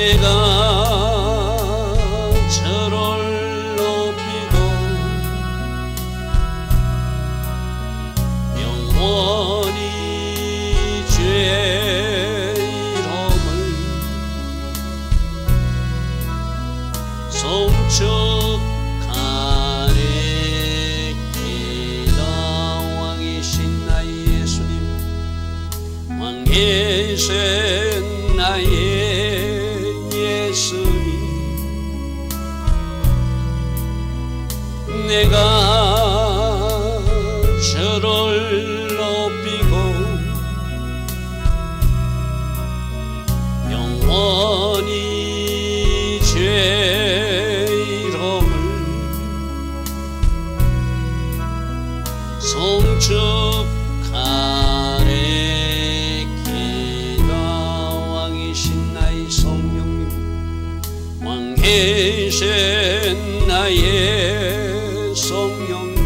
내가 저를 높이고 영원히 죄이름을 송축하리이다. 왕이신 나의 예수님, 왕이신 나의 예수님, 내가 저를 높이고 영원히 죄이름을 송축하리이다. 왕이신 나의 성령님, 왕이신 나의 성령님,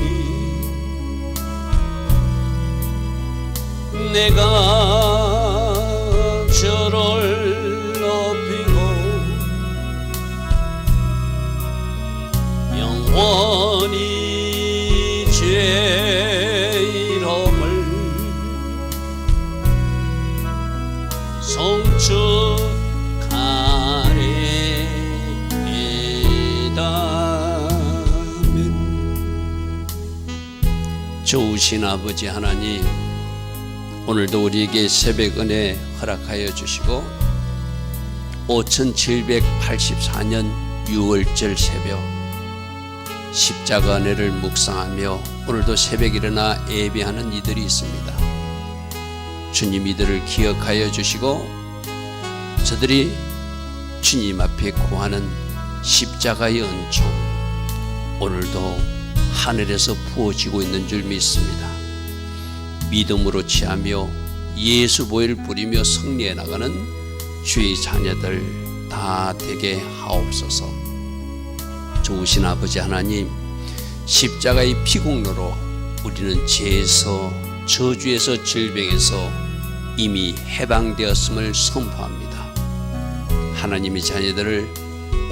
내가 저를 높이고 영원히 죄이름을 송축하리이다. 좋으신 아버지 하나님, 오늘도 우리에게 새벽 은혜 허락하여 주시고 5784년 6월절 새벽 십자가 은혜를 묵상하며 오늘도 새벽 일어나 예배하는 이들이 있습니다. 주님, 이들을 기억하여 주시고 저들이 주님 앞에 구하는 십자가의 은총 오늘도 하늘에서 부어지고 있는 줄 믿습니다. 믿음으로 취하며 예수 보혈을 뿌리며 승리해 나가는 주의 자녀들 다 되게 하옵소서. 좋으신 아버지 하나님, 십자가의 피공로로 우리는 죄에서, 저주에서, 질병에서 이미 해방되었음을 선포합니다. 하나님의 자녀들을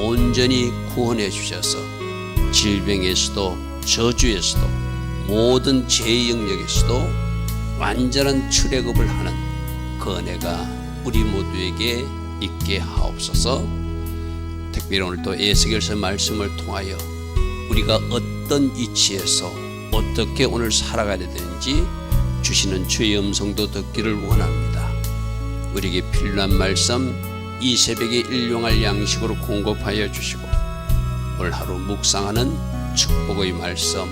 온전히 구원해 주셔서 질병에서도, 저주에서도, 모든 죄의 영역에서도 완전한 출애굽을 하는 그 은혜가 우리 모두에게 있게 하옵소서. 특별히 오늘 또 에스겔서 말씀을 통하여 우리가 어떤 위치에서 어떻게 오늘 살아가야 되는지 주시는 주의 음성도 듣기를 원합니다. 우리에게 필요한 말씀 이 새벽에 일용할 양식으로 공급하여 주시고 오늘 하루 묵상하는 축복의 말씀,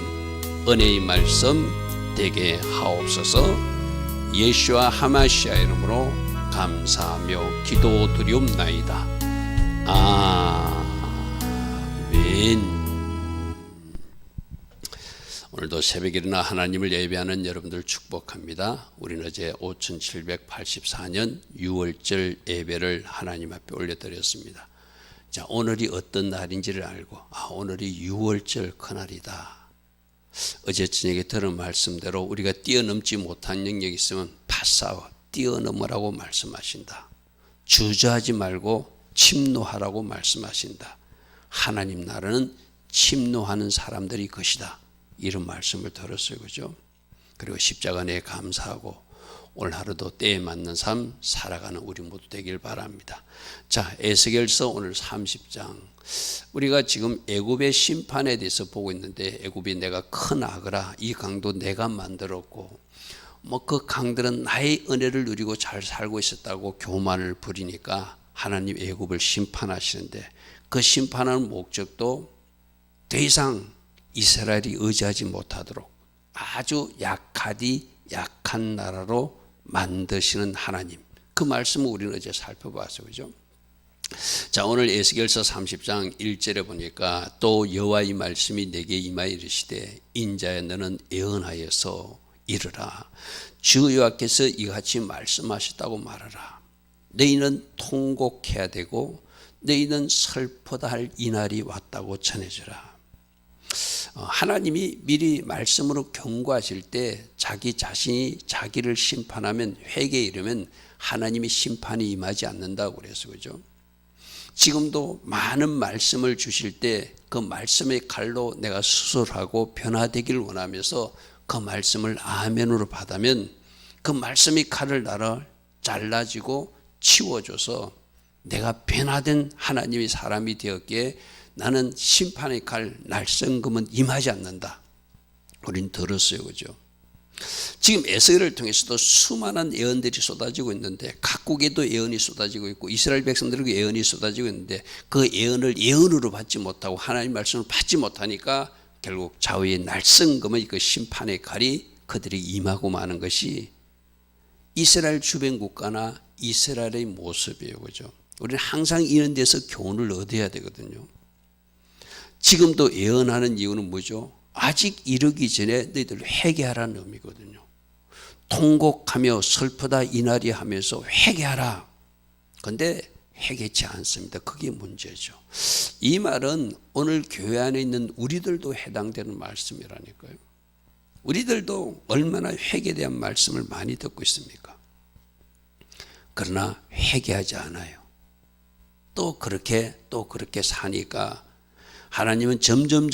은혜의 말씀 되게 하옵소서. 예수와 하마시아 이름으로 감사하며 기도드리옵나이다. 아멘. 오늘도 새벽에 일어나 하나님을 예배하는 여러분들 축복합니다. 우리는 어제 5784년 6월절 예배를 하나님 앞에 올려드렸습니다. 자, 오늘이 어떤 날인지를 알고 오늘이 6월절 그날이다. 어제 저녁에 들은 말씀대로 우리가 뛰어넘지 못한 영역이 있으면 파싸워 뛰어넘으라고 말씀하신다. 주저하지 말고 침노하라고 말씀하신다. 하나님 나라는 침노하는 사람들이 것이다. 이런 말씀을 들었어요. 그죠? 그리고 십자가 내에 감사하고 오늘 하루도 때에 맞는 삶 살아가는 우리 모두 되길 바랍니다. 자, 에스겔서 오늘 30장. 우리가 지금 애굽의 심판에 대해서 보고 있는데 애굽이 내가 큰 악으라 이 강도 내가 만들었고 그 강들은 나의 은혜를 누리고 잘 살고 있었다고 교만을 부리니까 하나님 애굽을 심판하시는데 그 심판하는 목적도 더 이상 이스라엘이 의지하지 못하도록 아주 약한 나라로 만드시는 하나님, 그 말씀을 우리는 어제 살펴봤어요. 그죠? 자, 오늘 에스겔서 30장 1절에 보니까 또 여호와의 말씀이 내게 임하여 이르시되 인자야 너는 예언하여서 이르라. 주 여호와께서 이같이 말씀하셨다고 말하라. 너희는 통곡해야 되고 너희는 슬퍼다 할 이날이 왔다고 전해주라. 하나님이 미리 말씀으로 경고하실 때 자기 자신이 자기를 심판하면 회개에 이르면 하나님의 심판이 임하지 않는다고 그래서 그죠? 지금도 많은 말씀을 주실 때 그 말씀의 칼로 내가 수술하고 변화되기를 원하면서 그 말씀을 아멘으로 받으면 그 말씀의 칼을 나를 잘라주고 치워줘서 내가 변화된 하나님의 사람이 되었기에 나는 심판의 칼 날성금은 임하지 않는다. 우린 들었어요, 그죠? 지금 에스겔을 통해서도 수많은 예언들이 쏟아지고 있는데 각국에도 예언이 쏟아지고 있고 이스라엘 백성들에게 예언이 쏟아지고 있는데 그 예언을 예언으로 받지 못하고 하나님 말씀을 받지 못하니까 결국 좌우의 날성금의 그 심판의 칼이 그들이 임하고 마는 것이 이스라엘 주변 국가나 이스라엘의 모습이에요, 그죠? 우리는 항상 이런 데서 교훈을 얻어야 되거든요. 지금도 예언하는 이유는 뭐죠? 아직 이르기 전에 너희들 회개하라는 의미거든요. 통곡하며 슬프다 이날이 하면서 회개하라. 그런데 회개치 않습니다. 그게 문제죠. 이 말은 오늘 교회 안에 있는 우리들도 해당되는 말씀이라니까요. 우리들도 얼마나 회개에 대한 말씀을 많이 듣고 있습니까? 그러나 회개하지 않아요. 또 그렇게 사니까 하나님은 점점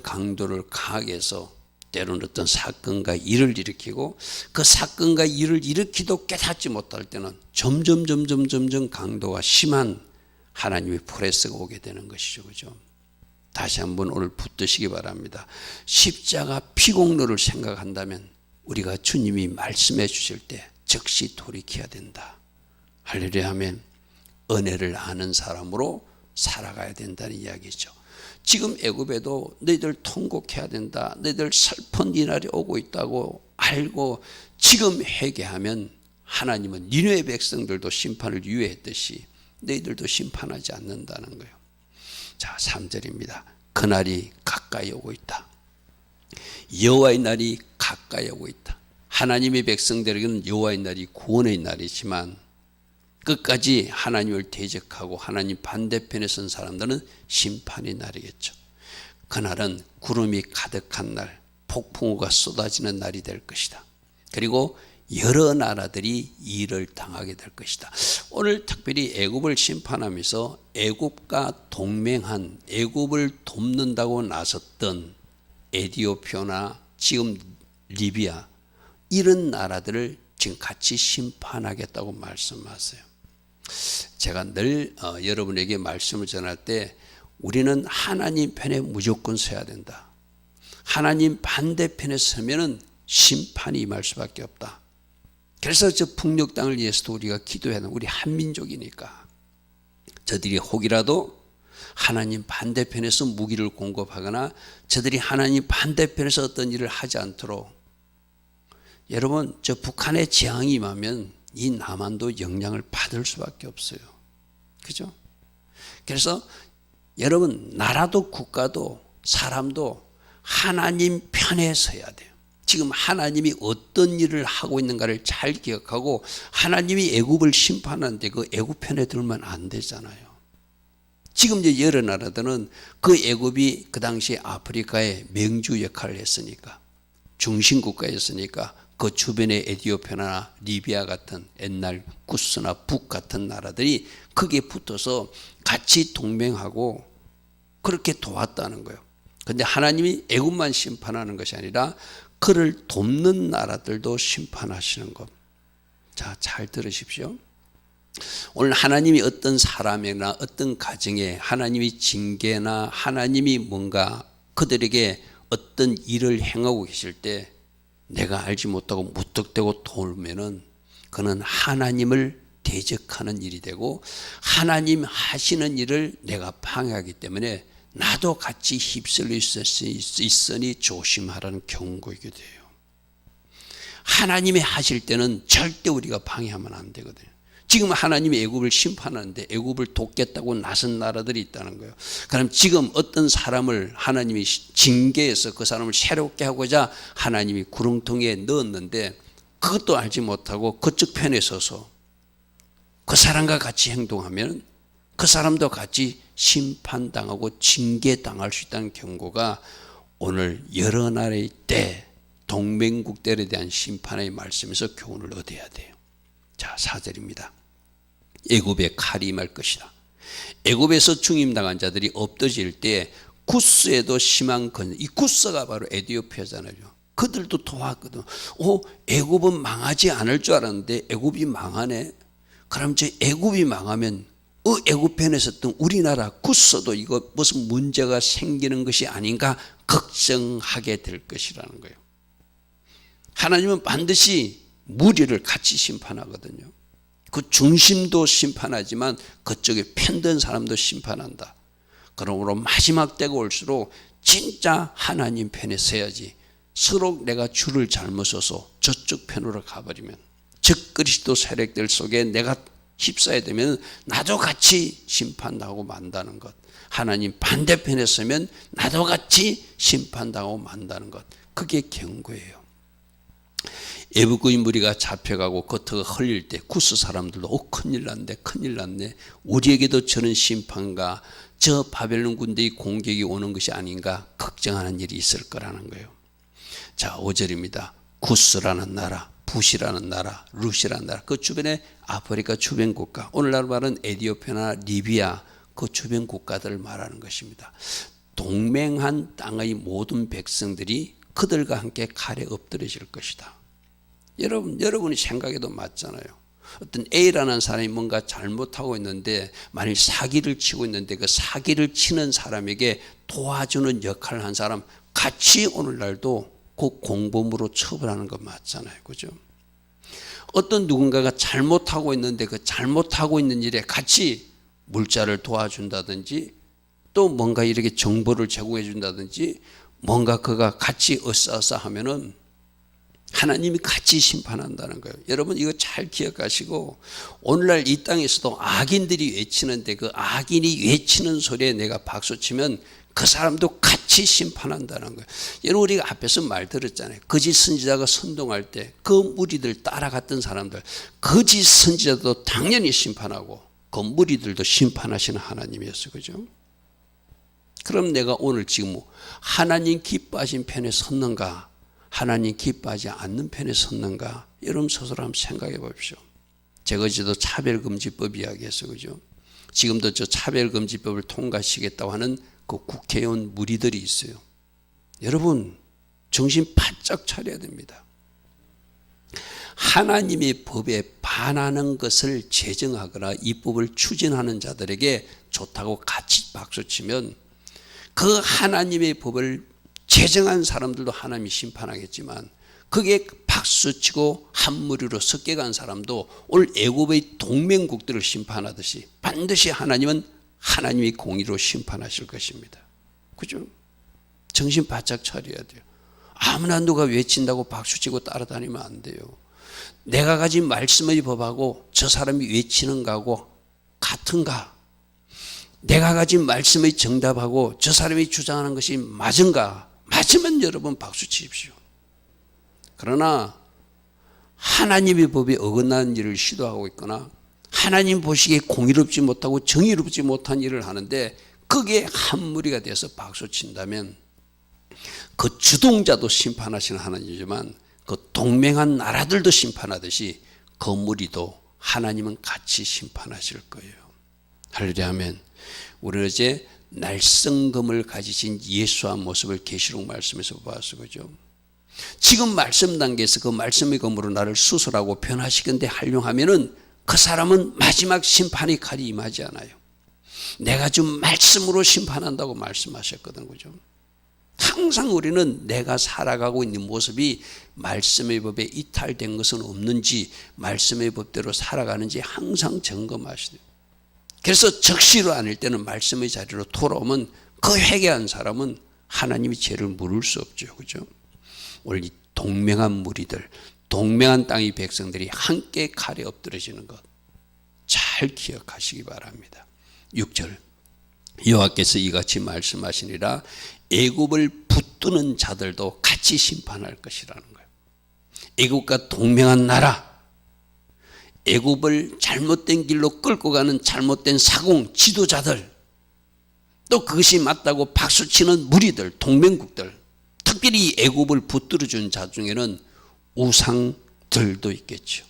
강도를 강하게 해서 때로는 어떤 사건과 일을 일으키고 그 사건과 일을 일으키도 깨닫지 못할 때는 점점 강도가 심한 하나님의 프레스가 오게 되는 것이죠, 그죠? 다시 한번 오늘 붙드시기 바랍니다. 십자가 피공로를 생각한다면 우리가 주님이 말씀해 주실 때 즉시 돌이켜야 된다. 할렐루야 하면 은혜를 아는 사람으로 살아가야 된다는 이야기죠. 지금 애굽에도 너희들 통곡해야 된다. 너희들 슬픈 이날이 오고 있다고 알고 지금 회개하면 하나님은 니느웨 백성들도 심판을 유예했듯이 너희들도 심판하지 않는다는 거예요. 자, 3절입니다. 그날이 가까이 오고 있다. 여호와의 날이 가까이 오고 있다. 하나님의 백성들에게는 여호와의 날이 구원의 날이지만 끝까지 하나님을 대적하고 하나님 반대편에 선 사람들은 심판의 날이겠죠. 그날은 구름이 가득한 날, 폭풍우가 쏟아지는 날이 될 것이다. 그리고 여러 나라들이 일을 당하게 될 것이다. 오늘 특별히 애굽을 심판하면서 애굽과 동맹한 애굽을 돕는다고 나섰던 에티오피아나 지금 리비아 이런 나라들을 지금 같이 심판하겠다고 말씀하세요. 제가 늘 여러분에게 말씀을 전할 때 우리는 하나님 편에 무조건 서야 된다. 하나님 반대편에 서면은 심판이 임할 수밖에 없다. 그래서 저 북녘 땅을 위해서도 우리가 기도해야 한다. 우리 한민족이니까. 저들이 혹이라도 하나님 반대편에서 무기를 공급하거나 저들이 하나님 반대편에서 어떤 일을 하지 않도록 여러분 저 북한의 재앙이 임하면 이 남한도 영향을 받을 수밖에 없어요. 그죠? 그래서 여러분 나라도 국가도 사람도 하나님 편에 서야 돼요. 지금 하나님이 어떤 일을 하고 있는가를 잘 기억하고 하나님이 애굽을 심판하는데 그 애굽 편에 들면 안 되잖아요. 지금 이제 여러 나라들은 그 애굽이 그 당시 아프리카의 맹주 역할을 했으니까 중심국가였으니까 그 주변의 에티오피아나 리비아 같은 옛날 구스나 북 같은 나라들이 크게 붙어서 같이 동맹하고 그렇게 도왔다는 거예요. 그런데 하나님이 애굽만 심판하는 것이 아니라 그를 돕는 나라들도 심판하시는 것. 자, 잘 들으십시오. 오늘 하나님이 어떤 사람이나 어떤 가정에 하나님이 징계나 하나님이 뭔가 그들에게 어떤 일을 행하고 계실 때 내가 알지 못하고 무턱대고 돌면은 그는 하나님을 대적하는 일이 되고 하나님 하시는 일을 내가 방해하기 때문에 나도 같이 휩쓸릴 수 있으니 조심하라는 경고이게 돼요. 하나님이 하실 때는 절대 우리가 방해하면 안 되거든요. 지금 하나님이 애굽을 심판하는데 애굽을 돕겠다고 나선 나라들이 있다는 거예요. 그럼 지금 어떤 사람을 하나님이 징계해서 그 사람을 새롭게 하고자 하나님이 구렁텅이에 넣었는데 그것도 알지 못하고 그쪽 편에 서서 그 사람과 같이 행동하면 그 사람도 같이 심판당하고 징계당할 수 있다는 경고가 오늘 여러 나라의 때 동맹국들에 대한 심판의 말씀에서 교훈을 얻어야 돼요. 자, 4절입니다. 애굽의 칼이 임할 것이다. 애굽에서 죽임당한 자들이 엎드질 때 구스에도 심한 이 구스가 바로 에디오피아잖아요. 그들도 도왔거든. 애굽은 망하지 않을 줄 알았는데 애굽이 망하네. 그럼 저 애굽이 망하면 애굽 편에 있었던 우리나라 구스도 이거 무슨 문제가 생기는 것이 아닌가 걱정하게 될 것이라는 거예요. 하나님은 반드시 무리를 같이 심판하거든요. 그 중심도 심판하지만 그쪽에 편든 사람도 심판한다. 그러므로 마지막 때가 올수록 진짜 하나님 편에 서야지. 서로 내가 줄을 잘못 서서 저쪽 편으로 가버리면 적그리스도 세력들 속에 내가 휩싸야 되면 나도 같이 심판당하고 만다는 것. 하나님 반대편에 서면 나도 같이 심판당하고 만다는 것. 그게 경고예요. 애굽의 무리가 잡혀가고 겉가 흘릴 때 구스 사람들도 큰일 났네, 큰일 났네. 우리에게도 저런 심판과 저 바벨론 군대의 공격이 오는 것이 아닌가 걱정하는 일이 있을 거라는 거예요. 자, 5절입니다. 구스라는 나라, 붓이라는 나라, 룻이라는 나라, 그 주변에 아프리카 주변 국가, 오늘날 말은 에티오피아나 리비아 그 주변 국가들을 말하는 것입니다. 동맹한 땅의 모든 백성들이 그들과 함께 칼에 엎드려질 것이다. 여러분이 생각해도 맞잖아요. 어떤 A라는 사람이 뭔가 잘못하고 있는데 만일 사기를 치고 있는데 그 사기를 치는 사람에게 도와주는 역할을 한 사람 같이 오늘날도 그 공범으로 처벌하는 거 맞잖아요. 그죠? 어떤 누군가가 잘못하고 있는데 그 잘못하고 있는 일에 같이 물자를 도와준다든지 또 뭔가 이렇게 정보를 제공해 준다든지 뭔가 그가 같이 어싸어싸 하면은 하나님이 같이 심판한다는 거예요. 여러분 이거 잘 기억하시고 오늘날 이 땅에서도 악인들이 외치는데 그 악인이 외치는 소리에 내가 박수치면 그 사람도 같이 심판한다는 거예요. 여러분 우리가 앞에서 말 들었잖아요. 거짓 선지자가 선동할 때 그 무리들 따라갔던 사람들 거짓 선지자도 당연히 심판하고 그 무리들도 심판하시는 하나님이었어요. 그죠? 그럼 내가 오늘 지금 하나님 기뻐하신 편에 섰는가 하나님 기뻐하지 않는 편에 섰는가 여러분 스스로 한번 생각해 보십시오. 제가 지도 차별금지법 이야기했어요. 그죠? 지금도 저 차별금지법을 통과시키겠다고 하는 그 국회의원 무리들이 있어요. 여러분 정신 바짝 차려야 됩니다. 하나님의 법에 반하는 것을 제정하거나 이 법을 추진하는 자들에게 좋다고 같이 박수치면 그 하나님의 법을 제정한 사람들도 하나님이 심판하겠지만 그게 박수치고 한 무리로 섞여간 사람도 오늘 애굽의 동맹국들을 심판하듯이 반드시 하나님은 하나님의 공의로 심판하실 것입니다. 그죠? 정신 바짝 차려야 돼요. 아무나 누가 외친다고 박수치고 따라다니면 안 돼요. 내가 가진 말씀의 법하고 저 사람이 외치는 거하고 같은가? 내가 가진 말씀의 정답하고 저 사람이 주장하는 것이 맞은가? 맞으면 여러분 박수 치십시오. 그러나 하나님의 법에 어긋나는 일을 시도하고 있거나 하나님 보시기에 공의롭지 못하고 정의롭지 못한 일을 하는데 그게 한 무리가 돼서 박수 친다면 그 주동자도 심판하시는 하나님이지만 그 동맹한 나라들도 심판하듯이 그 무리도 하나님은 같이 심판하실 거예요. 할렐루야 아멘. 우리는 이제 날성금을 가지신 예수의 모습을 계시록 말씀에서 보았어요. 그죠? 지금 말씀 단계에서 그 말씀의 검으로 나를 수술하고 변화시키는데 활용하면은 그 사람은 마지막 심판의 칼이 임하지 않아요. 내가 좀 말씀으로 심판한다고 말씀하셨거든. 그죠? 항상 우리는 내가 살아가고 있는 모습이 말씀의 법에 이탈된 것은 없는지 말씀의 법대로 살아가는지 항상 점검하시대요. 그래서 적시로 아닐 때는 말씀의 자리로 돌아오면 그 회개한 사람은 하나님이 죄를 물을 수 없죠. 그죠? 오늘 이 동맹한 무리들, 동맹한 땅의 백성들이 함께 칼에 엎드려지는 것 잘 기억하시기 바랍니다. 6절 여호와께서 이같이 말씀하시니라 애굽을 붙드는 자들도 같이 심판할 것이라는 거예요. 애굽과 동맹한 나라, 애굽을 잘못된 길로 끌고 가는 잘못된 사공 지도자들, 또 그것이 맞다고 박수치는 무리들, 동맹국들, 특별히 애굽을 붙들어준 자 중에는 우상들도 있겠죠.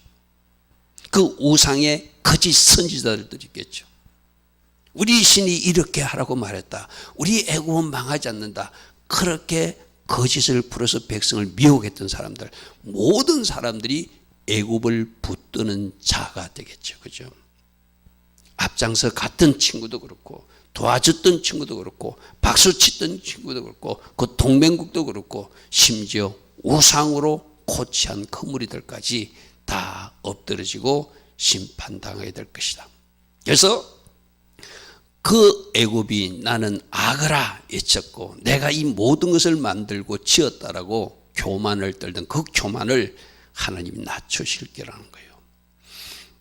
그 우상의 거짓 선지자들도 있겠죠. 우리 신이 이렇게 하라고 말했다. 우리 애굽은 망하지 않는다. 그렇게 거짓을 풀어서 백성을 미혹했던 사람들, 모든 사람들이 애굽을 붙드는 자가 되겠죠. 그죠? 앞장서 갔던 친구도 그렇고, 도와줬던 친구도 그렇고, 박수 치던 친구도 그렇고, 그 동맹국도 그렇고, 심지어 우상으로 코치한 그 무리들까지 다 엎드러지고 심판당하게 될 것이다. 그래서 그 애굽이 나는 악으라 외쳤고 내가 이 모든 것을 만들고 지었다라고 교만을 떨던 그 교만을 하나님이 낮추실 거라는 거예요.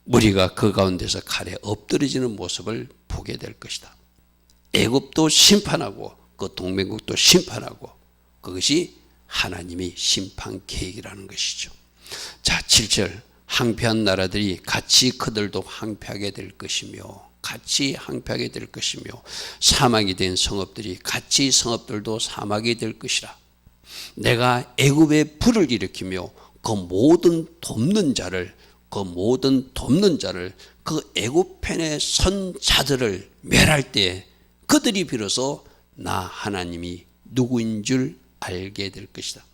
무리가 그 가운데서 칼에 엎드러지는 모습을 보게 될 것이다. 애굽도 심판하고 그 동맹국도 심판하고 그것이 하나님의 심판 계획이라는 것이죠. 자, 7절 황폐한 나라들이 같이 그들도 황폐하게 될 것이며 같이 황폐하게 될 것이며 사막이 된 성읍들이 같이 성읍들도 사막이 될 것이라. 내가 애굽에 불을 일으키며 그 모든 돕는 자를 그 애굽 편에 선 자들을 멸할 때 그들이 비로소 나 하나님이 누구인 줄 알게 될 것이다.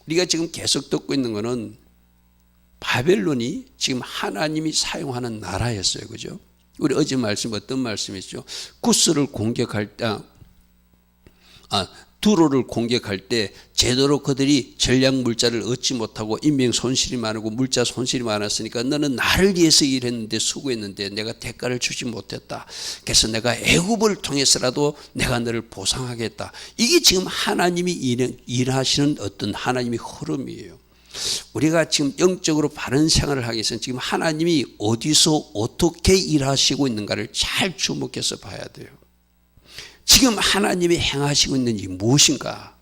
우리가 지금 계속 듣고 있는 것은 바벨론이 지금 하나님이 사용하는 나라였어요. 그죠? 우리 어제 말씀 어떤 말씀이죠? 구스를 공격할 때, 두로를 공격할 때 제대로 그들이 전략 물자를 얻지 못하고 인명 손실이 많고 물자 손실이 많았으니까 너는 나를 위해서 일했는데 수고했는데 내가 대가를 주지 못했다. 그래서 내가 애굽을 통해서라도 내가 너를 보상하겠다. 이게 지금 하나님이 일하시는 어떤 하나님의 흐름이에요. 우리가 지금 영적으로 바른 생활을 하기 위해서는 지금 하나님이 어디서 어떻게 일하시고 있는가를 잘 주목해서 봐야 돼요. 지금 하나님이 행하시고 있는 일이 무엇인가?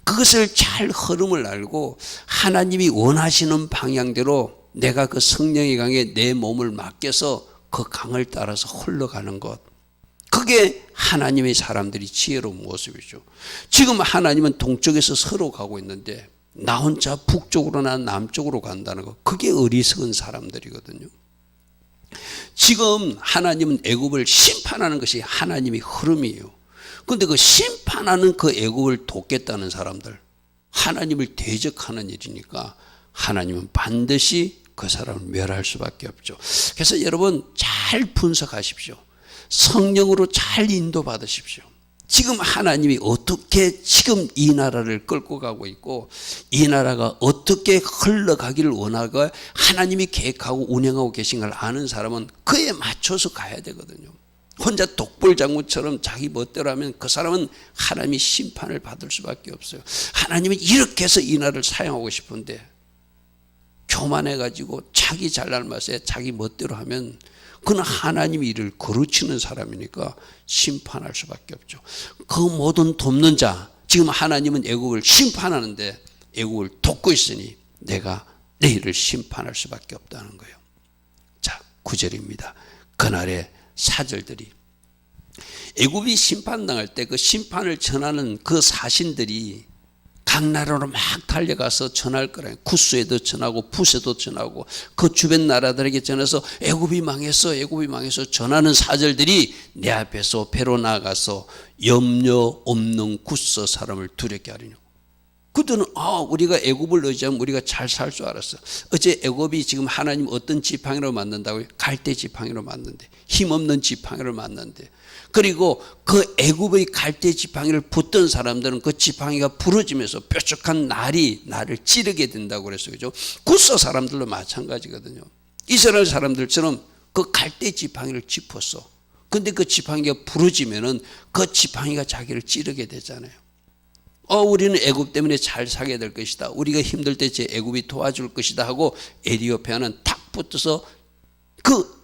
그것을 잘 흐름을 알고 하나님이 원하시는 방향대로 내가 그 성령의 강에 내 몸을 맡겨서 그 강을 따라서 흘러가는 것. 그게 하나님의 사람들이 지혜로운 모습이죠. 지금 하나님은 동쪽에서 서로 가고 있는데 나 혼자 북쪽으로나 남쪽으로 간다는 거, 그게 어리석은 사람들이거든요. 지금 하나님은 애굽을 심판하는 것이 하나님의 흐름이에요. 그런데 그 심판하는 그 애굽을 돕겠다는 사람들, 하나님을 대적하는 일이니까 하나님은 반드시 그 사람을 멸할 수밖에 없죠. 그래서 여러분 잘 분석하십시오. 성령으로 잘 인도받으십시오. 지금 하나님이 어떻게 지금 이 나라를 끌고 가고 있고 이 나라가 어떻게 흘러가기를 원하고 하나님이 계획하고 운영하고 계신 걸 아는 사람은 그에 맞춰서 가야 되거든요. 혼자 독불장군처럼 자기 멋대로 하면 그 사람은 하나님이 심판을 받을 수밖에 없어요. 하나님은 이렇게 해서 이 나라를 사용하고 싶은데 교만해가지고 자기 잘난 맛에 자기 멋대로 하면 그는 하나님의 일을 거르치는 사람이니까 심판할 수밖에 없죠. 그 모든 돕는 자, 지금 하나님은 애굽을 심판하는데 애굽을 돕고 있으니 내가 내일을 심판할 수밖에 없다는 거예요. 자, 9절입니다. 그날의 사절들이 애굽이 심판당할 때 그 심판을 전하는 그 사신들이 각 나라로 막 달려가서 전할 거라요. 쿠스에도 전하고 푸스에도 전하고 그 주변 나라들에게 전해서 애굽이 망했어 전하는 사절들이 내 앞에서 배로 나가서 염려 없는 쿠스 사람을 두렵게 하리뇨. 그들은 우리가 애굽을 의지하면 우리가 잘 살 줄 알았어. 어제 애굽이 지금 하나님 어떤 지팡이로 만든다고요? 갈대 지팡이로 만든대. 힘없는 지팡이로 만든대. 그리고 그 애굽의 갈대 지팡이를 붙던 사람들은 그 지팡이가 부러지면서 뾰족한 나를 찌르게 된다고 그랬어요. 그죠? 구스 사람들도 마찬가지거든요. 이스라엘 사람들처럼 그 갈대 지팡이를 짚었어. 근데 그 지팡이가 부러지면은 그 지팡이가 자기를 찌르게 되잖아요. 우리는 애굽 때문에 잘 살게 될 것이다. 우리가 힘들 때 제 애굽이 도와줄 것이다 하고 에티오피아는 탁 붙어서 그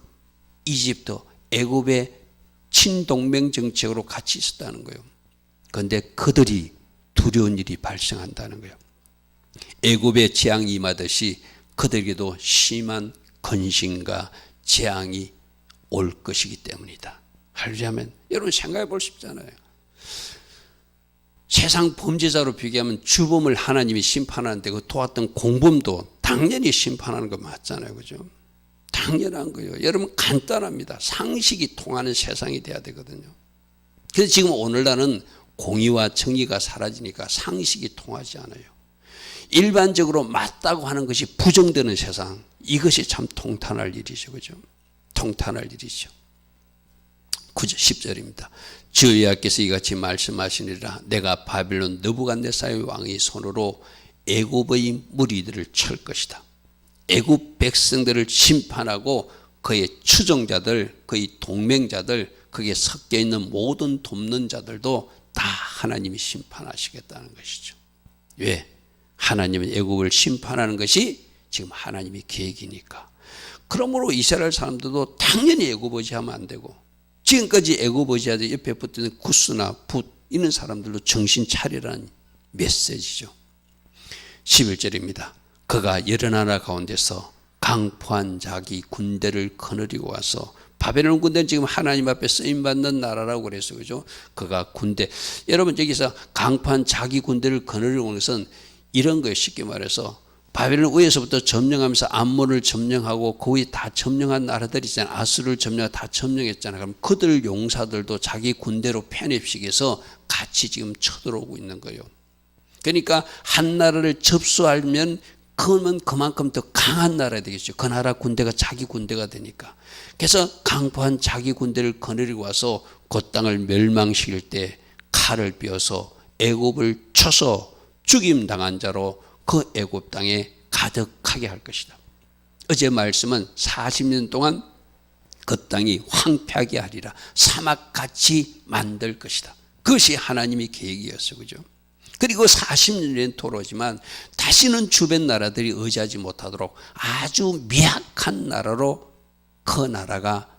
이집트, 애굽의 친동맹 정책으로 같이 있었다는 거예요. 그런데 그들이 두려운 일이 발생한다는 거예요. 애굽의 재앙이 임하듯이 그들에게도 심한 근심과 재앙이 올 것이기 때문이다. 할렐루야면 여러분 생각해 볼 수 있잖아요. 세상 범죄자로 비교하면 주범을 하나님이 심판하는데 그 도왔던 공범도 당연히 심판하는 거 맞잖아요. 그죠? 당연한 거예요. 여러분 간단합니다. 상식이 통하는 세상이 돼야 되거든요. 그래서 지금 오늘날은 공의와 정의가 사라지니까 상식이 통하지 않아요. 일반적으로 맞다고 하는 것이 부정되는 세상, 이것이 참 통탄할 일이죠. 그죠? 통탄할 일이죠. 10절입니다. 주 여호와께서 이같이 말씀하시니라. 내가 바빌론 느부갓네살 왕의 손으로 애굽의 무리들을 칠 것이다. 애굽 백성들을 심판하고 그의 추종자들, 그의 동맹자들, 거기에 섞여 있는 모든 돕는 자들도 다 하나님이 심판하시겠다는 것이죠. 왜? 하나님은 애굽을 심판하는 것이 지금 하나님의 계획이니까. 그러므로 이스라엘 사람들도 당연히 애굽 의지하면 안 되고, 지금까지 애굽 의지하듯 옆에 붙는 구스나 붓 이런 사람들도 정신 차리라는 메시지죠. 11절입니다. 그가 여러 나라 가운데서 강포한 자기 군대를 거느리고 와서, 바벨론 군대는 지금 하나님 앞에 쓰임받는 나라라고 그래서 그죠? 그가 군대, 여러분 여기서 강포한 자기 군대를 거느리고 오는 것은 이런 거예요. 쉽게 말해서 바벨론 위에서부터 점령하면서 암몬을 점령하고 거의 다 점령한 나라들이 있잖아요. 아수르를 점령하고 다 점령했잖아요. 그럼 그들 용사들도 자기 군대로 편입시켜서 같이 지금 쳐들어오고 있는 거예요. 그러니까 한 나라를 접수하면 그러면 그만큼 더 강한 나라가 되겠죠. 그 나라 군대가 자기 군대가 되니까. 그래서 강포한 자기 군대를 거느리고 와서 그 땅을 멸망시킬 때 칼을 삐어서 애굽을 쳐서 죽임당한 자로 그 애굽 땅에 가득하게 할 것이다. 어제 말씀은 40년 동안 그 땅이 황폐하게 하리라. 사막같이 만들 것이다. 그것이 하나님의 계획이었어요. 그죠? 그리고 40년의 토로지만 다시는 주변 나라들이 의지하지 못하도록 아주 미약한 나라로 그 나라가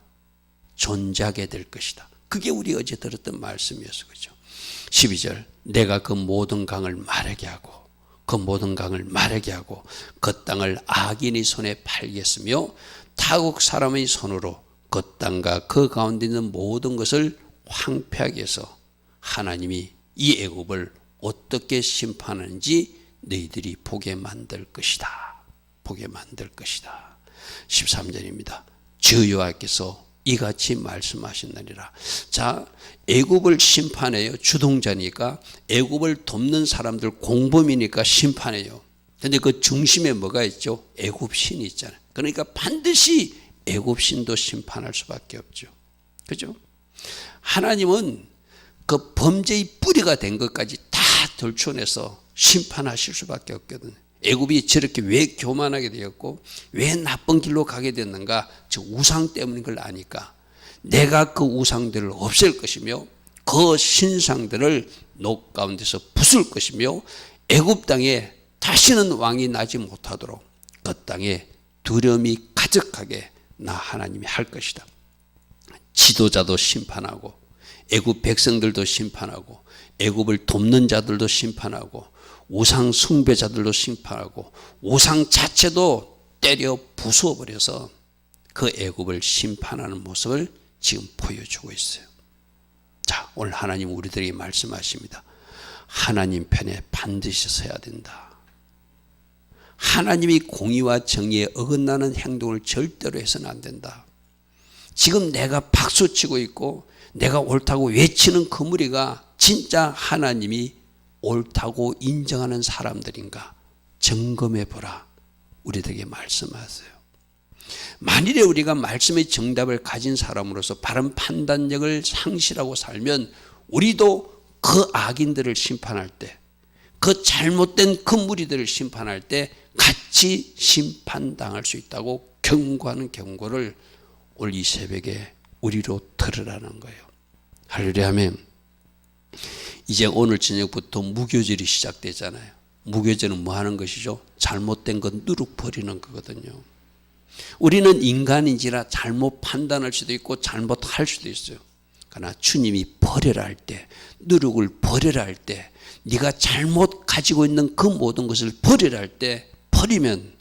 존재하게 될 것이다. 그게 우리 어제 들었던 말씀이었어요. 그죠? 12절. 내가 그 모든 강을 마르게 하고 그 모든 강을 마르게 하고 그 땅을 악인의 손에 팔겠으며 타국 사람의 손으로 그 땅과 그 가운데 있는 모든 것을 황폐하게 해서 하나님이 이 애굽을 어떻게 심판하는지 너희들이 보게 만들 것이다. 보게 만들 것이다. 13절입니다. 주 여호와께서 이같이 말씀하신다니라. 자, 애굽을 심판해요. 주동자니까 애굽을 돕는 사람들 공범이니까 심판해요. 그런데 그 중심에 뭐가 있죠? 애굽 신이 있잖아요. 그러니까 반드시 애굽 신도 심판할 수밖에 없죠. 그죠? 하나님은 그 범죄의 뿌리가 된 것까지 다 들춰내서 심판하실 수밖에 없거든요. 애굽이 저렇게 왜 교만하게 되었고 왜 나쁜 길로 가게 됐는가? 저 우상 때문인 걸 아니까 내가 그 우상들을 없앨 것이며 그 신상들을 녹 가운데서 부술 것이며 애굽 땅에 다시는 왕이 나지 못하도록 그 땅에 두려움이 가득하게 나 하나님이 할 것이다. 지도자도 심판하고 애굽 백성들도 심판하고 애굽을 돕는 자들도 심판하고 우상 숭배자들도 심판하고 우상 자체도 때려 부숴버려서 그 애굽을 심판하는 모습을 지금 보여주고 있어요. 자, 오늘 하나님 우리들에게 말씀하십니다. 하나님 편에 반드시 서야 된다. 하나님이 공의와 정의에 어긋나는 행동을 절대로 해서는 안 된다. 지금 내가 박수치고 있고 내가 옳다고 외치는 그 무리가 진짜 하나님이 옳다고 인정하는 사람들인가 점검해 보라. 우리들에게 말씀하세요. 만일에 우리가 말씀의 정답을 가진 사람으로서 바른 판단력을 상실하고 살면 우리도 그 악인들을 심판할 때, 그 잘못된 그 무리들을 심판할 때 같이 심판당할 수 있다고 경고하는 경고를 오늘 이 새벽에 우리로 들으라는 거예요. 할렐루야 아멘. 이제 오늘 저녁부터 무교절이 시작되잖아요. 무교절은 뭐 하는 것이죠? 잘못된 것 누룩 버리는 거거든요. 우리는 인간인지라 잘못 판단할 수도 있고 잘못할 수도 있어요. 그러나 주님이 버려라 할 때, 누룩을 버려라 할 때, 네가 잘못 가지고 있는 그 모든 것을 버려라 할 때 버리면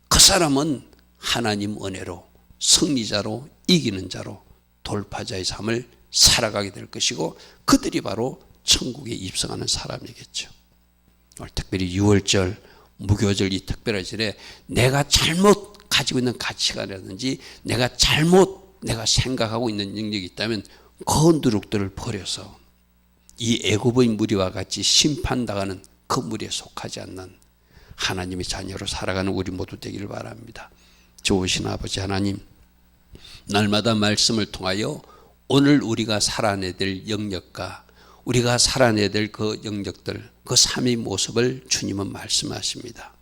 그 사람은 하나님 은혜로 승리자로 이기는 자로 돌파자의 삶을 살아가게 될 것이고 그들이 바로 천국에 입성하는 사람이겠죠. 오늘 특별히 6월절 무교절 이 특별한 절에 내가 잘못 가지고 있는 가치관이라든지 내가 생각하고 있는 능력이 있다면 그 누룩들을 버려서 이 애굽의 무리와 같이 심판당하는 그 무리에 속하지 않는 하나님의 자녀로 살아가는 우리 모두 되기를 바랍니다. 좋으신 아버지 하나님, 날마다 말씀을 통하여 오늘 우리가 살아내야 될 영역과 우리가 살아내야 될 그 영역들, 그 삶의 모습을 주님은 말씀하십니다.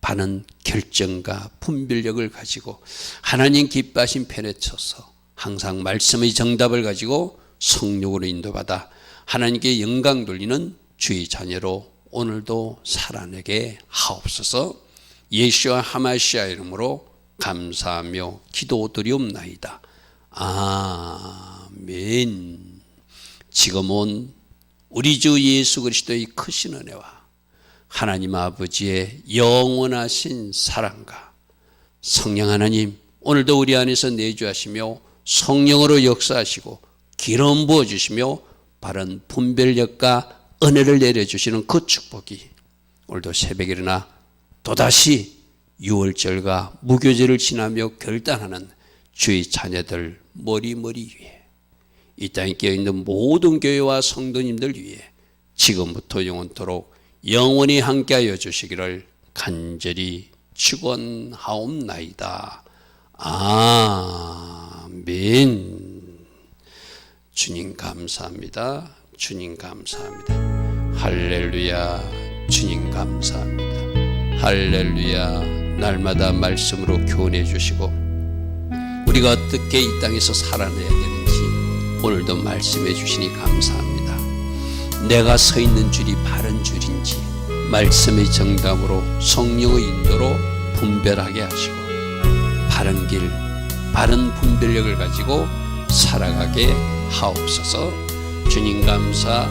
바른 결정과 분별력을 가지고 하나님 기뻐하신 편에 서서 항상 말씀의 정답을 가지고 성령으로 인도받아 하나님께 영광 돌리는 주의 자녀로 오늘도 살아내게 하옵소서. 예수와 하마시아 이름으로 감사하며 기도드리옵나이다. 아멘. 지금은 우리 주 예수 그리스도의 크신 은혜와 하나님 아버지의 영원하신 사랑과 성령 하나님, 오늘도 우리 안에서 내주하시며 성령으로 역사하시고 기름 부어주시며 바른 분별력과 은혜를 내려주시는 그 축복이 오늘도 새벽에 일어나 또다시 유월절과 무교절을 지나며 결단하는 주의 자녀들 머리 위에, 이 땅에 깨어있는 모든 교회와 성도님들 위해 지금부터 영원토록 영원히 함께하여 주시기를 간절히 축원하옵나이다. 아멘. 주님 감사합니다. 주님 감사합니다. 할렐루야. 주님 감사합니다. 할렐루야. 날마다 말씀으로 교훈해 주시고 우리가 어떻게 이 땅에서 살아내야 되는지 오늘도 말씀해 주시니 감사합니다. 내가 서 있는 줄이 바른 줄인지 말씀의 정답으로 성령의 인도로 분별하게 하시고 바른 길, 바른 분별력을 가지고 살아가게 하옵소서. 주님 감사